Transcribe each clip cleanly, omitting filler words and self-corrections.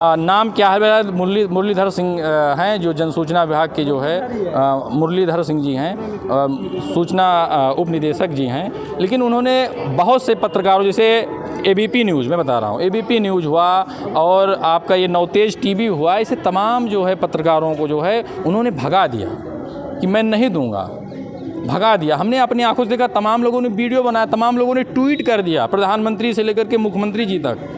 नाम क्या है मेरा? मुरलीधर सिंह हैं, जो जनसूचना विभाग के जो है मुरलीधर सिंह जी हैं, सूचना उप निदेशक जी हैं। लेकिन उन्होंने बहुत से पत्रकारों, जैसे एबीपी न्यूज़, मैं बता रहा हूँ, एबीपी न्यूज़ हुआ और आपका ये नवतेज टीवी हुआ, ऐसे तमाम जो है पत्रकारों को जो है उन्होंने भगा दिया कि मैं नहीं दूंगा, भगा दिया। हमने अपनी आंखों से देखा, तमाम लोगों ने वीडियो बनाया, तमाम लोगों ने ट्वीट कर दिया, प्रधानमंत्री से लेकर के मुख्यमंत्री जी तक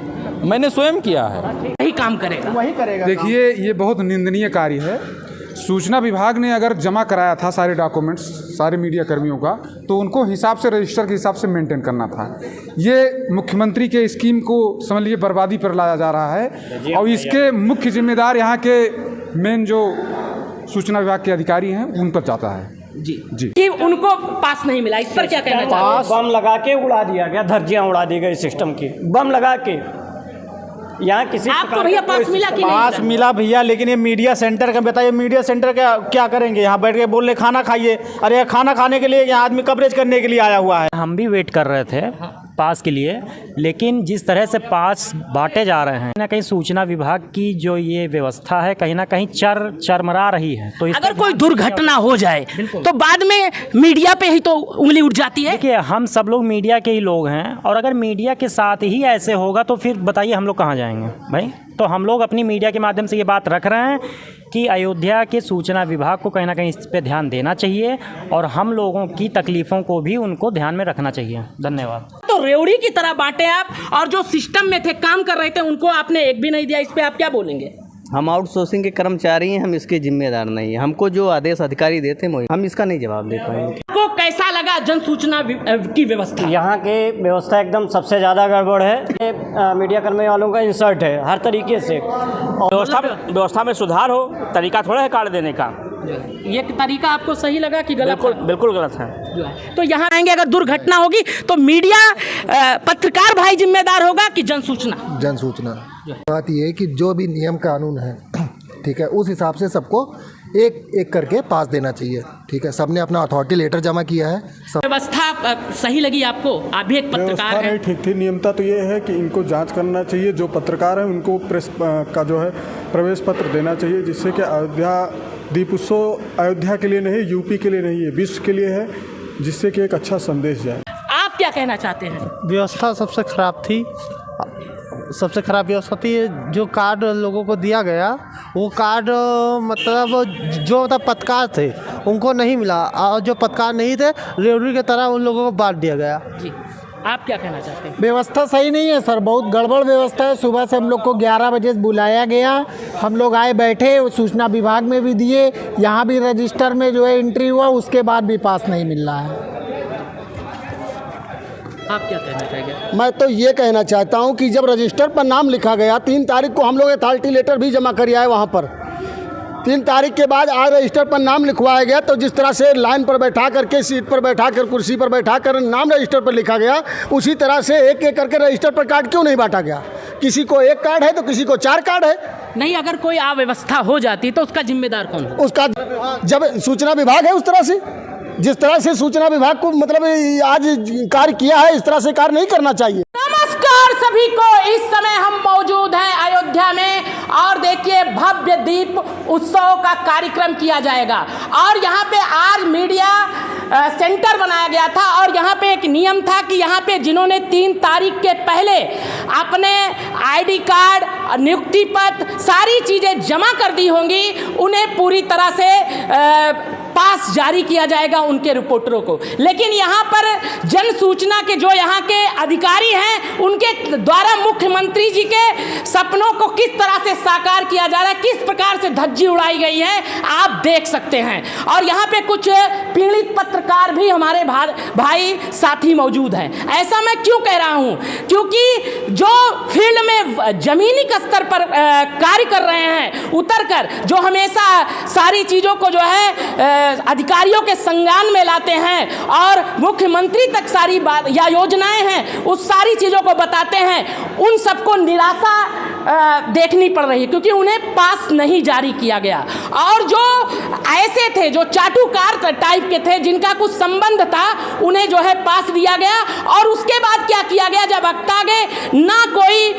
मैंने स्वयं किया है। वही काम करेगा, वही करेगा। देखिए, ये बहुत निंदनीय कार्य है। सूचना विभाग ने अगर जमा कराया था सारे डॉक्यूमेंट्स सारे मीडिया कर्मियों का, तो उनको हिसाब से, रजिस्टर के हिसाब से मेंटेन करना था। ये मुख्यमंत्री के स्कीम को समझ लीजिए बर्बादी पर लाया जा रहा है, और इसके मुख्य जिम्मेदार यहाँ के मेन जो सूचना विभाग के अधिकारी हैं उन पर जाता है। जी कि उनको पास नहीं मिला, इस पर क्या कहना चाहते हैं? बम लगा के उड़ा दिया गया, धज्जियां उड़ा दी गई सिस्टम की, बम लगा के। यहाँ किसी आपको भैया पास मिला कि नहीं? पास मिला भैया, लेकिन ये मीडिया सेंटर का बताइए, मीडिया सेंटर का क्या करेंगे? यहाँ बैठ के बोल रहे खाना खाइए, अरे खाना खाने के लिए यहाँ आदमी कवरेज करने के लिए आया हुआ है। हम भी वेट कर रहे थे पास के लिए, लेकिन जिस तरह से पास बांटे जा रहे हैं, ना कहीं सूचना विभाग की जो ये व्यवस्था है कहीं ना कहीं चरमरा रही है। तो अगर कोई दुर्घटना हो जाए तो बाद में मीडिया पे ही तो उंगली उठ जाती है। देखिए, हम सब लोग मीडिया के ही लोग हैं, और अगर मीडिया के साथ ही ऐसे होगा तो फिर बताइए हम लोग कहाँ जाएंगे भाई? तो हम लोग अपनी मीडिया के माध्यम से ये बात रख रहे हैं कि अयोध्या के सूचना विभाग को कहीं ना कहीं इस पे ध्यान देना चाहिए, और हम लोगों की तकलीफ़ों को भी उनको ध्यान में रखना चाहिए। धन्यवाद। तो रेवड़ी की तरह बांटे आप, और जो सिस्टम में थे, काम कर रहे थे, उनको आपने एक भी नहीं दिया। इस पे आप क्या बोलेंगे? हम आउटसोर्सिंग के कर्मचारी हैं, हम इसके जिम्मेदार नहीं हैं। हमको जो आदेश अधिकारी देते हैं हम इसका नहीं जवाब दे पाएंगे। आपको कैसा लगा जन सूचना की व्यवस्था? यहाँ के व्यवस्था एकदम सबसे ज़्यादा गड़बड़ है। ये मीडिया कर्मी वालों का इंसर्ट है हर तरीके से। व्यवस्था में सुधार हो, तरीका थोड़ा है कार्ड देने का। ये तरीका आपको सही लगा कि गलत? बिल्कुल गलत है। तो यहाँ आएंगे, अगर दुर्घटना होगी तो मीडिया पत्रकार भाई जिम्मेदार होगा कि जन सूचना? बात ये है कि जो भी नियम कानून है, ठीक है, उस हिसाब से सबको एक एक करके पास देना चाहिए। ठीक है, सबने अपना अथॉरिटी लेटर जमा किया है। व्यवस्था सही लगी आपको? आप भी एक पत्रकार हैं। ठीक थी। नियमता तो ये है कि इनको जांच करना चाहिए, जो पत्रकार हैं उनको प्रेस का जो है प्रवेश पत्र देना चाहिए, जिससे कि अयोध्या दीप उत्सव अयोध्या के लिए नहीं, यूपी के लिए नहीं है, विश्व के लिए है, जिससे कि एक अच्छा संदेश जाए। आप क्या कहना चाहते हैं? व्यवस्था सबसे खराब थी, सबसे खराब व्यवस्था थी। जो कार्ड लोगों को दिया गया, वो कार्ड जो पत्रकार थे उनको नहीं मिला, और जो पत्रकार नहीं थे रेवड़ी की तरह उन लोगों को बांट दिया गया। जी, आप क्या कहना चाहते हैं? व्यवस्था सही नहीं है सर, बहुत गड़बड़ व्यवस्था है। सुबह से हम लोग को 11 बजे बुलाया गया, हम लोग आए, बैठे, सूचना विभाग में भी दिए, यहाँ भी रजिस्टर में जो है एंट्री हुआ, उसके बाद भी पास नहीं मिल रहा है। आप क्या कहना चाहेंगे? मैं तो ये कहना चाहता हूँ कि जब रजिस्टर पर नाम लिखा गया, 3 तारीख को हम लोग अथॉरिटी लेटर भी जमा कर आए वहाँ पर, 3 तारीख के बाद आज रजिस्टर पर नाम लिखवाया गया, तो जिस तरह से लाइन पर बैठा करके, सीट पर बैठा कर, कुर्सी पर बैठा कर नाम रजिस्टर पर लिखा गया, उसी तरह से एक एक करके रजिस्टर पर कार्ड क्यों नहीं बांटा गया? किसी को 1 कार्ड है तो किसी को 4 कार्ड है। नहीं, अगर कोई अव्यवस्था हो जाती तो उसका जिम्मेदार कौन है? उसका जब सूचना विभाग है, उस तरह से, जिस तरह से सूचना विभाग को मतलब आज कार्य किया है, इस तरह से कार्य नहीं करना चाहिए। नमस्कार सभी को, इस समय हम मौजूद हैं अयोध्या में, और देखिए भव्य दीप उत्सव का कार्यक्रम किया जाएगा, और यहाँ पे आज मीडिया सेंटर बनाया गया था, और यहाँ पे एक नियम था कि यहाँ पे जिन्होंने 3 तारीख के पहले अपने आईडी कार्ड, नियुक्ति पत्र, सारी चीज़ें जमा कर दी होंगी, उन्हें पूरी तरह से पास जारी किया जाएगा उनके रिपोर्टरों को। लेकिन यहाँ पर जन सूचना के जो यहाँ के अधिकारी हैं, उनके द्वारा मुख्यमंत्री जी के सपनों को किस तरह से साकार किया जा रहा है, किस प्रकार से धज्जी उड़ाई गई है, आप देख सकते हैं। और यहाँ पे कुछ पीड़ित पत्रकार भी हमारे भाई साथी मौजूद हैं। ऐसा मैं क्यों कह रहा हूँ? क्योंकि जो फील्ड में जमीनी स्तर पर कार्य कर रहे हैं, उतर कर, जो हमेशा सारी चीज़ों को जो है अधिकारियों के संज्ञान में लाते हैं, और मुख्यमंत्री तक सारी बात या योजनाएं हैं उस सारी चीज़ों को बताते हैं, उन सबको निराशा देखनी पड़ रही है, क्योंकि उन्हें पास नहीं जारी किया गया। और जो ऐसे थे, जो चाटुकार टाइप के थे, जिनका कुछ संबंध था, उन्हें जो है पास दिया गया। और उसके बाद क्या किया गया, जब वक्त आ गए, ना कोई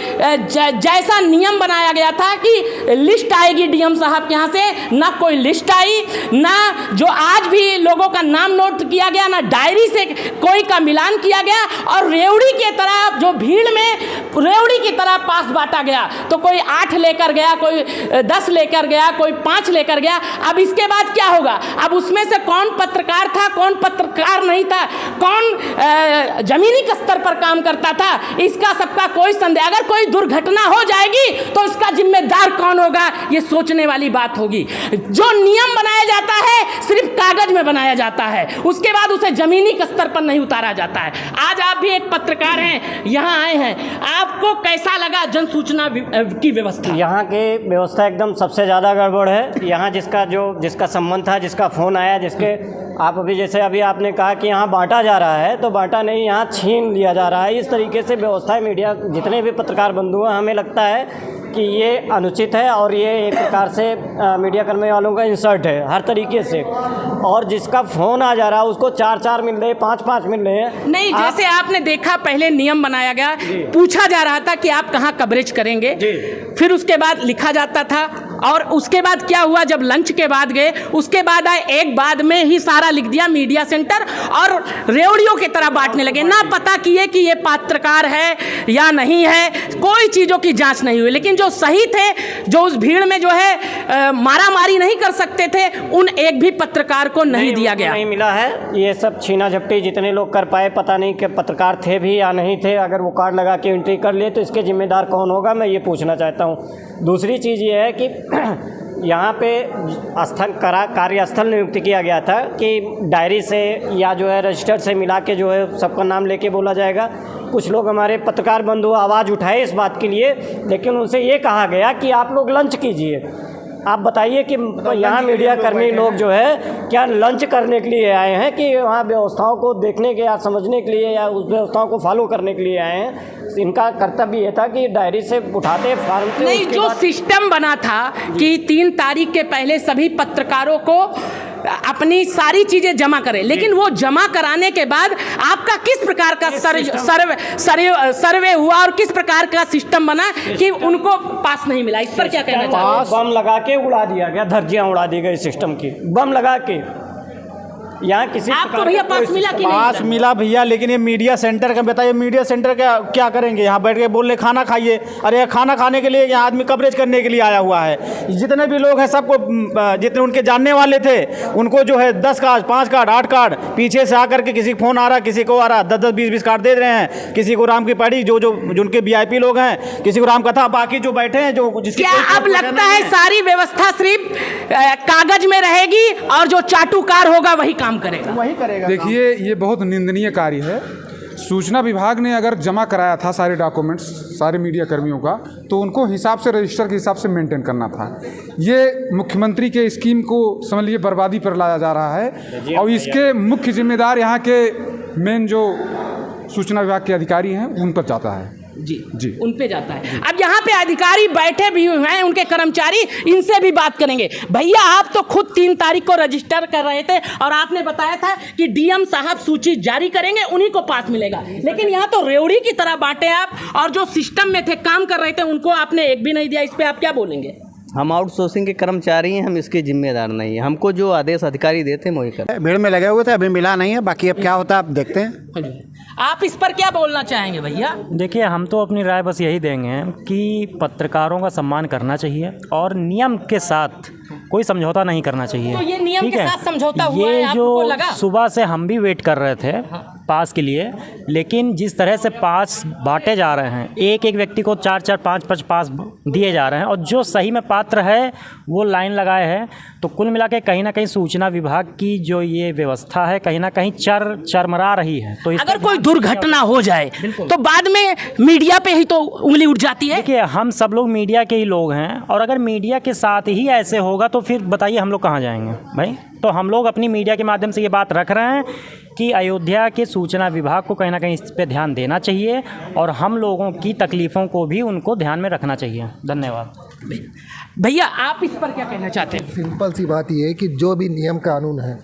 जैसा नियम बनाया गया था कि लिस्ट आएगी डीएम साहब के यहाँ से, ना कोई लिस्ट आई, ना जो आज भी लोगों का नाम नोट किया गया, ना डायरी से कोई का मिलान किया गया, और रेवड़ी के तरह जो भीड़ में रेवड़ी की तरह पास बांटा गया। तो कोई 8 लेकर गया, कोई 10 लेकर गया, कोई 5 लेकर गया। अब इसके बाद क्या होगा? अब उसमें से कौन पत्रकार था, कौन पत्रकार नहीं था, कौन जमीनी स्तर पर काम करता था, इसका सबका कोई संदेह। अगर कोई दुर्घटना हो जाएगी तो इसका जिम्मेदार कौन होगा, ये सोचने वाली बात होगी। जो नियम बनाया जाता है सिर्फ कागज में बनाया जाता है, उसके बाद उसे जमीनी स्तर पर नहीं उतारा जाता है। आज आप भी एक पत्रकार हैं, यहाँ आए हैं, आपको कैसा लगा जन सूचना की व्यवस्था? यहाँ की व्यवस्था एकदम सबसे ज़्यादा गड़बड़ है। यहाँ जिसका संबंध था, जिसका फ़ोन आया, जिसके आप अभी जैसे अभी आपने कहा कि यहाँ बांटा जा रहा है, तो बांटा नहीं, यहाँ छीन लिया जा रहा है। इस तरीके से व्यवस्था मीडिया, जितने भी पत्रकार बंधु हैं, हमें लगता है कि ये अनुचित है और ये एक प्रकार से मीडिया कर्मी वालों का इंसल्ट है हर तरीके से। और जिसका फ़ोन आ जा रहा है उसको 4-4 मिल रहे, 5-5 मिल रहे हैं। नहीं, जैसे आपने देखा, पहले नियम बनाया गया, पूछा जा रहा था कि आप कहाँ कवरेज करेंगे, फिर उसके बाद लिखा जाता था। और उसके बाद क्या हुआ, जब लंच के बाद गए, उसके बाद आए, एक बाद में ही सारा लिख दिया मीडिया सेंटर, और रेवड़ियों की तरह बांटने लगे। ना पता किए कि ये पत्रकार है या नहीं है, कोई चीज़ों की जांच नहीं हुई। लेकिन जो सही थे, जो उस भीड़ में जो है मारा मारी नहीं कर सकते थे, उन एक भी पत्रकार को नहीं दिया गया, नहीं मिला है। ये सब छीना झपटी जितने लोग कर पाए, पता नहीं कि पत्रकार थे भी या नहीं थे। अगर वो कार्ड लगा के एंट्री कर लिए तो इसके जिम्मेदार कौन होगा, मैं ये पूछना चाहता हूँ। दूसरी चीज़ ये है कि यहाँ पे कार्यस्थल नियुक्त किया गया था कि डायरी से या जो है रजिस्टर से मिला के जो है सबका नाम लेके बोला जाएगा। कुछ लोग हमारे पत्रकार बंधु आवाज़ उठाए इस बात के लिए, लेकिन उनसे ये कहा गया कि आप लोग लंच कीजिए। आप बताइए कि यहाँ मीडिया कर्मी लोग जो है क्या लंच करने के लिए आए हैं कि वहाँ व्यवस्थाओं को देखने के या समझने के लिए या उस व्यवस्थाओं को फॉलो करने के लिए आए हैं? इनका कर्तव्य ये था कि डायरी से उठाते फार्म से। नहीं, जो सिस्टम बना था कि 3 तारीख के पहले सभी पत्रकारों को अपनी सारी चीज़ें जमा करें, लेकिन वो जमा कराने के बाद आपका किस प्रकार का सर्वे हुआ और किस प्रकार का सिस्टम बना कि उनको पास नहीं मिला, इस पर क्या कहना चाहते हैं? बम लगा के उड़ा दिया गया, धज्जियां उड़ा दी गई सिस्टम की, बम लगा के। यहाँ किसी आपको भैया पास मिला कि नहीं? पास मिला भैया, लेकिन ये मीडिया सेंटर का बताइए, मीडिया सेंटर क्या करेंगे? यहाँ बैठ के बोल रहे खाना खाइए। अरे खाना खाने के लिए यहाँ आदमी कवरेज करने के लिए आया हुआ है। जितने भी लोग हैं सबको, जितने उनके जानने वाले थे, उनको जो है 10 कार्ड, 5 कार्ड, 8 कार्ड पीछे से आकर के किसी को फ़ोन आ रहा, किसी को आ रहा, 10-10, 20-20 कार्ड दे रहे हैं। किसी को राम की पड़ी, जो उनके VIP लोग हैं, किसी को राम कथा, बाकी जो बैठे हैं जो जिसकी क्या अब लगता है सारी व्यवस्था सिर्फ कागज में रहेगी और जो चाटुकार होगा वही काम करेगा? वही करेगा। देखिए, ये बहुत निंदनीय कार्य है। सूचना विभाग ने अगर जमा कराया था सारे डॉक्यूमेंट्स सारे मीडिया कर्मियों का, तो उनको हिसाब से, रजिस्टर के हिसाब से मेंटेन करना था। ये मुख्यमंत्री के स्कीम को समझ लीजिए बर्बादी पर लाया जा रहा है, और इसके मुख्य जिम्मेदार यहाँ के मेन जो सूचना विभाग के अधिकारी हैं उन पर जाता है। जी, उन पे जाता है। अब यहाँ पे अधिकारी बैठे भी हुए हैं, उनके कर्मचारी, इनसे भी बात करेंगे। भैया, आप तो खुद 3 तारीख को रजिस्टर कर रहे थे और आपने बताया था कि डीएम साहब सूची जारी करेंगे, उन्हीं को पास मिलेगा। लेकिन यहाँ तो रेवड़ी की तरह बांटे आप, और जो सिस्टम में थे, काम कर रहे थे, उनको आपने एक भी नहीं दिया। इस पर आप क्या बोलेंगे? हम आउटसोर्सिंग के कर्मचारी हैं, हम इसके जिम्मेदार नहीं हैं। हमको जो आदेश अधिकारी देते हैं वही करते हैं। भीड़ में लगे हुए थे, अभी मिला नहीं है, बाकी अब क्या होता है आप देखते हैं। आप इस पर क्या बोलना चाहेंगे भैया? देखिए, हम तो अपनी राय बस यही देंगे कि पत्रकारों का सम्मान करना चाहिए और नियम के साथ कोई समझौता नहीं करना चाहिए। तो ये नियम के साथ समझौता हुआ है, ये आपको लगा? सुबह से हम भी वेट कर रहे थे पास के लिए, लेकिन जिस तरह से पास बांटे जा रहे हैं, एक एक व्यक्ति को 4-4, 5-5 पास दिए जा रहे हैं, और जो सही में पात्र है वो लाइन लगाए हैं, तो कुल मिला के कहीं ना कहीं सूचना विभाग की जो ये व्यवस्था है कहीं ना कहीं चरमरा रही है। तो अगर कोई दुर्घटना हो जाए तो बाद में मीडिया पे ही तो उंगली उठ जाती है। देखिए, हम सब लोग मीडिया के ही लोग हैं, और अगर मीडिया के साथ ही ऐसे होगा तो फिर बताइए हम लोग कहाँ जाएंगे भाई? तो हम लोग अपनी मीडिया के माध्यम से ये बात रख रहे हैं कि अयोध्या के सूचना विभाग को कहीं ना कहीं इस पर ध्यान देना चाहिए और हम लोगों की तकलीफ़ों को भी उनको ध्यान में रखना चाहिए। धन्यवाद। भैया आप इस पर क्या कहना चाहते हैं? सिंपल सी बात ये है कि जो भी नियम कानून है,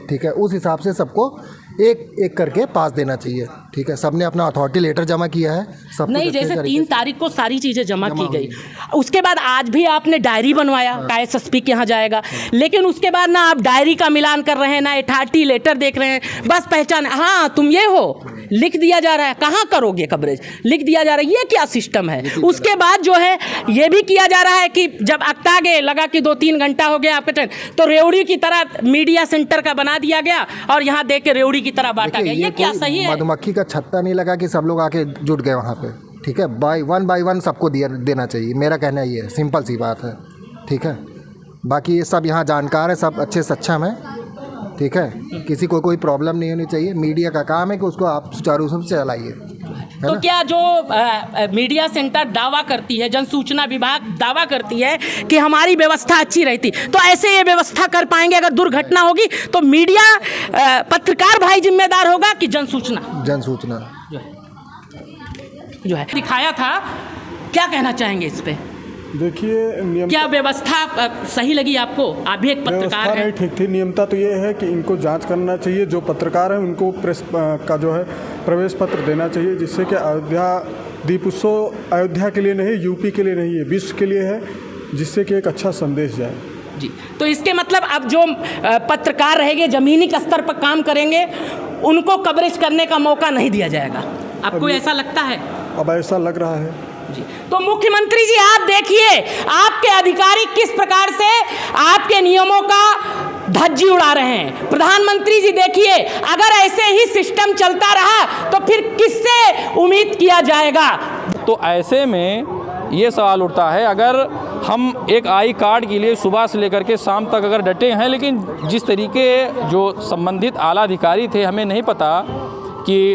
ठीक है, उस हिसाब से सबको एक एक करके पास देना चाहिए। ठीक है, सबने अपना अथॉरिटी लेटर जमा किया है, सब नहीं, जैसे 3 तारीख को सारी चीज़ें जमा की गई, उसके बाद आज भी आपने डायरी बनवाया का एसएसपी के यहाँ जाएगा, लेकिन उसके बाद ना आप डायरी का मिलान कर रहे हैं ना अथॉरिटी लेटर देख रहे हैं, बस पहचान, हाँ तुम ये हो, लिख दिया जा रहा है, कहाँ करोगे कवरेज, लिख दिया जा रहा है, ये क्या सिस्टम है। उसके बाद जो है ये भी किया जा रहा है कि जब अक्तागे लगा कि 2-3 घंटा हो गया आपके ट्रेन, तो रेवड़ी की तरह मीडिया सेंटर का बना दिया गया और यहाँ देख के रेवड़ी की तरह बांटा गया। ये क्या सही है? मधुमक्खी का छत्ता नहीं लगा कि सब लोग आके जुट गए वहाँ पे। ठीक है, बाय वन सबको देना चाहिए, मेरा कहना ये है, सिंपल सी बात है। ठीक है, बाकी ये सब यहाँ जानकार है, सब अच्छे सक्षम है। ठीक है, किसी को कोई प्रॉब्लम नहीं होनी चाहिए। मीडिया का काम है कि उसको आप सुचारू रूप से चलाइए। तो क्या जो मीडिया सेंटर दावा करती है, जन सूचना विभाग दावा करती है कि हमारी व्यवस्था अच्छी रहती, तो ऐसे ये व्यवस्था कर पाएंगे? अगर दुर्घटना होगी तो मीडिया पत्रकार भाई जिम्मेदार होगा कि जन सूचना जो है दिखाया था? क्या कहना चाहेंगे इस पे? देखिए, क्या व्यवस्था सही लगी आपको? आप भी एक पत्रकार हैं। ठीक थी। नियमता तो ये है कि इनको जांच करना चाहिए, जो पत्रकार हैं उनको प्रेस का जो है प्रवेश पत्र देना चाहिए, जिससे कि अयोध्या दीप उत्सव अयोध्या के लिए नहीं, यूपी के लिए नहीं है, विश्व के लिए है, जिससे कि एक अच्छा संदेश जाए जी। तो इसके मतलब अब जो पत्रकार रहेंगे ज़मीनी स्तर पर काम करेंगे, उनको कवरेज करने का मौका नहीं दिया जाएगा, आपको ऐसा लगता है? अब ऐसा लग रहा है जी। तो मुख्यमंत्री जी आप देखिए, आपके अधिकारी किस प्रकार से आपके नियमों का धज्जी उड़ा रहे हैं। प्रधानमंत्री जी देखिए, अगर ऐसे ही सिस्टम चलता रहा तो फिर किससे उम्मीद किया जाएगा? तो ऐसे में ये सवाल उठता है, अगर हम एक आई कार्ड के लिए सुबह से लेकर के शाम तक अगर डटे हैं, लेकिन जिस तरीके जो संबंधित आला अधिकारी थे, हमें नहीं पता कि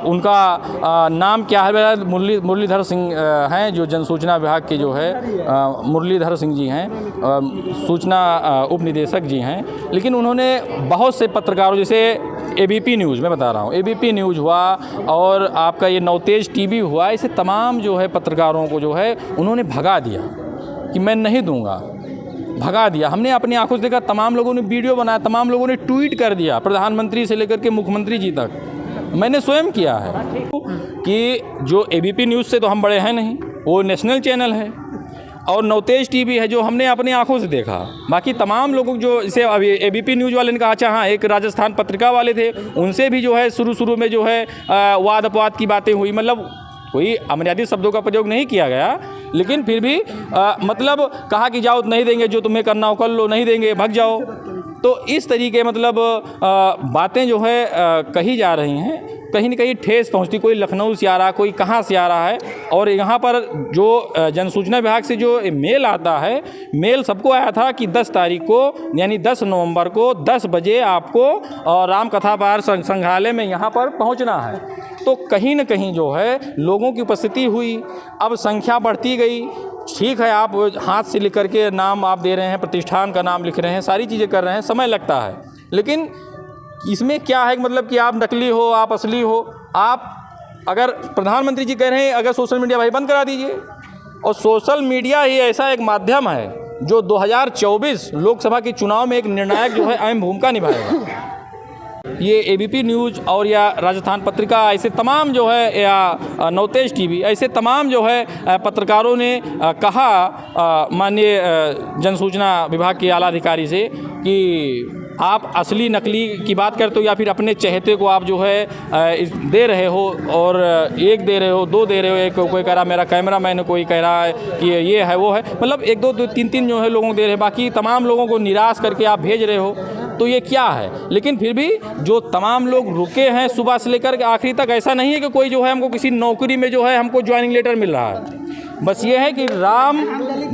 उनका नाम क्या है। मुरलीधर सिंह हैं जो जनसूचना विभाग के जो है मुरलीधर सिंह जी हैं, सूचना उप निदेशक जी हैं, लेकिन उन्होंने बहुत से पत्रकारों, जैसे एबीपी न्यूज़, मैं बता रहा हूँ, एबीपी न्यूज़ हुआ और आपका ये नवतेज टीवी हुआ, ऐसे तमाम जो है पत्रकारों को जो है उन्होंने भगा दिया कि मैं नहीं दूंगा, भगा दिया। हमने अपनी आंखों से देखा, तमाम लोगों ने वीडियो बनाया, तमाम लोगों ने ट्वीट कर दिया, प्रधानमंत्री से लेकर के मुख्यमंत्री जी तक मैंने स्वयं किया है कि जो एबीपी न्यूज़ से तो हम बड़े हैं नहीं, वो नेशनल चैनल है, और नवतेज टीवी है जो हमने अपनी आंखों से देखा। बाकी तमाम लोगों जो इसे अभी एबीपी न्यूज़ वाले ने कहा, अच्छा हाँ, एक राजस्थान पत्रिका वाले थे, उनसे भी जो है शुरू में जो है वाद अपवाद की बातें हुई, मतलब कोई अमर्यादित शब्दों का प्रयोग नहीं किया गया, लेकिन फिर भी मतलब कहा कि जाओ नहीं देंगे, जो तुम्हें करना हो कर लो, नहीं देंगे भग जाओ। तो इस तरीके मतलब बातें जो है कही जा रही हैं, कहीं न कहीं ठेस पहुंचती, कोई लखनऊ से आ रहा, कोई कहाँ से आ रहा है। और यहाँ पर जो जनसूचना विभाग से जो मेल आता है, मेल सबको आया था कि 10 तारीख को यानी 10 नवंबर को 10 बजे आपको रामकथा पार संग्रहालय में यहाँ पर पहुँचना है। तो कहीं न कहीं जो है लोगों की उपस्थिति हुई, अब संख्या बढ़ती गई। ठीक है, आप हाथ से लिख करके नाम आप दे रहे हैं, प्रतिष्ठान का नाम लिख रहे हैं, सारी चीज़ें कर रहे हैं, समय लगता है, लेकिन इसमें क्या है मतलब कि आप नकली हो, आप असली हो। आप अगर प्रधानमंत्री जी कह रहे हैं अगर सोशल मीडिया भाई बंद करा दीजिए, और सोशल मीडिया ही ऐसा एक माध्यम है जो 2024 लोकसभा के चुनाव में एक निर्णायक जो है अहम भूमिका निभाएगा। ये एबीपी न्यूज़ और या राजस्थान पत्रिका, ऐसे तमाम जो है, या नवतेज टीवी, ऐसे तमाम जो है पत्रकारों ने कहा माननीय जनसूचना विभाग के आला अधिकारी से कि आप असली नकली की बात करते हो या फिर अपने चहेते को आप जो है दे रहे हो, और 1 दे रहे हो, 2 दे रहे हो, एक कोई कह रहा मेरा कैमरा मैन, कोई कह रहा है कि ये है वो है, मतलब 1 2 3 जो है लोगों को दे रहे हैं, बाकी तमाम लोगों को निराश करके आप भेज रहे हो। तो ये क्या है? लेकिन फिर भी जो तमाम लोग रुके हैं सुबह से लेकर के आखिरी तक, ऐसा नहीं है कि कोई जो है हमको किसी नौकरी में जो है हमको ज्वाइनिंग लेटर मिल रहा है। बस ये है कि राम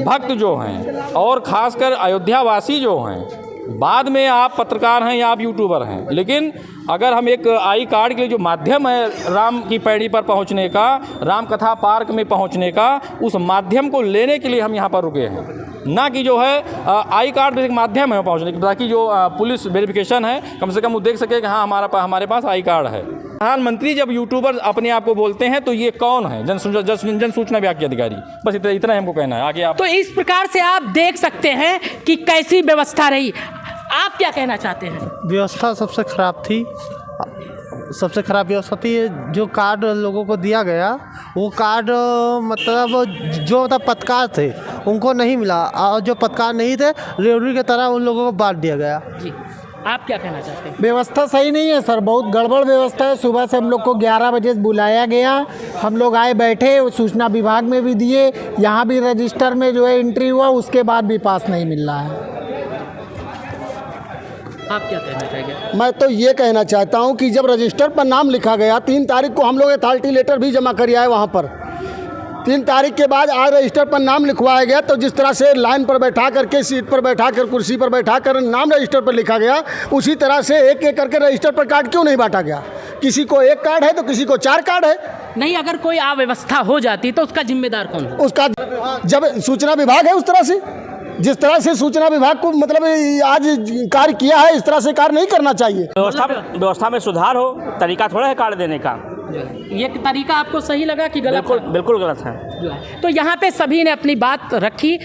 भक्त जो हैं और ख़ासकर अयोध्यावासी जो हैं, बाद में आप पत्रकार हैं या आप यूट्यूबर हैं, लेकिन अगर हम एक आई कार्ड के लिए जो माध्यम है राम की पैड़ी पर पहुंचने का, राम कथा पार्क में पहुंचने का, उस माध्यम को लेने के लिए हम यहाँ पर रुके हैं। ना कि जो है आई कार्ड एक माध्यम है पहुँचने की, ताकि जो पुलिस वेरिफिकेशन है कम से कम वो देख सके कि हाँ हमारे पास आई कार्ड है। प्रधानमंत्री जब यूट्यूबर अपने आप को बोलते हैं तो ये कौन है? जन सूचना विभाग के अधिकारी। बस इतना ही हमको कहना है। आगे आप तो इस प्रकार से आप देख सकते हैं कि कैसी व्यवस्था रही। आप क्या कहना चाहते हैं? व्यवस्था सबसे ख़राब थी, सबसे ख़राब व्यवस्था थी। जो कार्ड लोगों को दिया गया वो कार्ड जो पत्रकार थे उनको नहीं मिला, और जो पत्रकार नहीं थे रेवड़ी की तरह उन लोगों को बांट दिया गया। जी, आप क्या कहना चाहते हैं? व्यवस्था सही नहीं है सर, बहुत गड़बड़ व्यवस्था है। सुबह से हम लोग को 11 बजे बुलाया गया, हम लोग आए बैठे, सूचना विभाग में भी दिए, यहाँ भी रजिस्टर में जो है एंट्री हुआ, उसके बाद भी पास नहीं मिल रहा है। आप क्या कहना चाहेंगे? मैं तो ये कहना चाहता हूँ कि जब रजिस्टर पर नाम लिखा गया 3 तारीख को हम लोग अथॉरिटी लेटर भी जमा कर आए वहाँ पर। 3 तारीख के बाद आज रजिस्टर पर नाम लिखवाया गया, तो जिस तरह से लाइन पर बैठा करके, सीट पर बैठा कर, कुर्सी पर बैठा कर नाम रजिस्टर पर लिखा गया, उसी तरह से एक एक करके रजिस्टर पर कार्ड क्यों नहीं बांटा गया? किसी को 1 कार्ड है तो किसी को 4 कार्ड है। नहीं, अगर कोई अव्यवस्था हो जाती तो उसका जिम्मेदार कौन है? उसका जब सूचना विभाग है, उस तरह से जिस तरह से सूचना विभाग को मतलब आज कार्य किया है, इस तरह से कार्य नहीं करना चाहिए। व्यवस्था में सुधार हो, तरीका थोड़ा है कार्ड देने का। ये तरीका आपको सही लगा कि गलत? बिल्कुल गलत है। तो यहाँ पे सभी ने अपनी बात रखी।